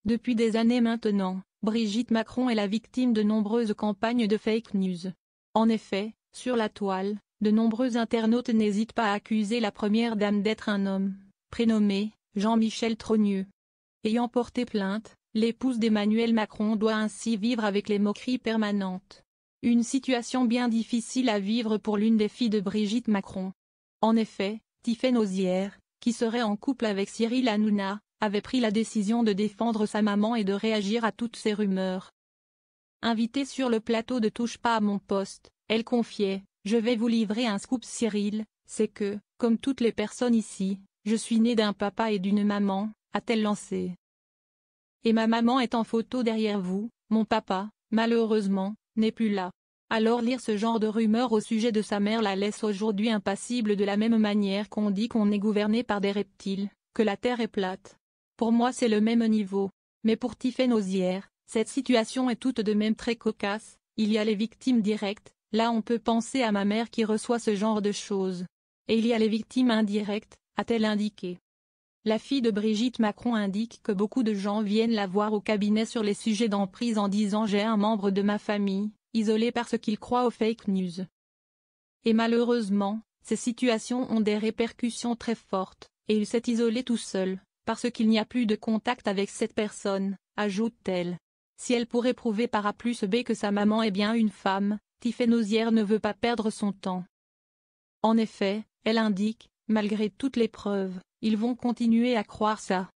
Depuis des années maintenant, Brigitte Macron est la victime de nombreuses campagnes de fake news. En effet, sur la toile, de nombreux internautes n'hésitent pas à accuser la première dame d'être un homme, prénommé Jean-Michel Trogneux. Ayant porté plainte, l'épouse d'Emmanuel Macron doit ainsi vivre avec les moqueries permanentes. Une situation bien difficile à vivre pour l'une des filles de Brigitte Macron. En effet, Tiffaine Ozière, qui serait en couple avec Cyril Hanouna, avait pris la décision de défendre sa maman et de réagir à toutes ces rumeurs. Invitée sur le plateau de Touche pas à mon poste, elle confiait « Je vais vous livrer un scoop Cyril, c'est que, comme toutes les personnes ici, je suis née d'un papa et d'une maman », a-t-elle lancé. Et ma maman est en photo derrière vous, mon papa, malheureusement, n'est plus là. Alors lire ce genre de rumeurs au sujet de sa mère la laisse aujourd'hui impassible de la même manière qu'on dit qu'on est gouverné par des reptiles, que la terre est plate. Pour moi c'est le même niveau. Mais pour Tiffaine Ozière, cette situation est toute de même très cocasse, il y a les victimes directes, là on peut penser à ma mère qui reçoit ce genre de choses. Et il y a les victimes indirectes, a-t-elle indiqué. La fille de Brigitte Macron indique que beaucoup de gens viennent la voir au cabinet sur les sujets d'emprise en disant « j'ai un membre de ma famille, isolé parce qu'il croit aux fake news ». Et malheureusement, ces situations ont des répercussions très fortes, et il s'est isolé tout seul, parce qu'il n'y a plus de contact avec cette personne, ajoute-t-elle. Si elle pourrait prouver par A plus B que sa maman est bien une femme, Tiffaine Ozière ne veut pas perdre son temps. En effet, elle indique, malgré toutes les preuves, ils vont continuer à croire ça.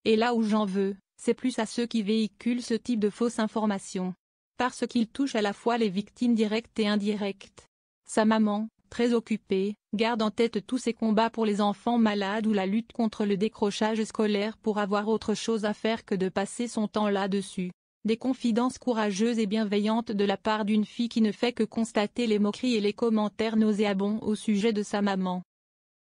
Et là où j'en veux, c'est plus à ceux qui véhiculent ce type de fausses informations. Parce qu'ils touchent à la fois les victimes directes et indirectes. Sa maman, très occupée, garde en tête tous ses combats pour les enfants malades ou la lutte contre le décrochage scolaire pour avoir autre chose à faire que de passer son temps là-dessus. Des confidences courageuses et bienveillantes de la part d'une fille qui ne fait que constater les moqueries et les commentaires nauséabonds au sujet de sa maman.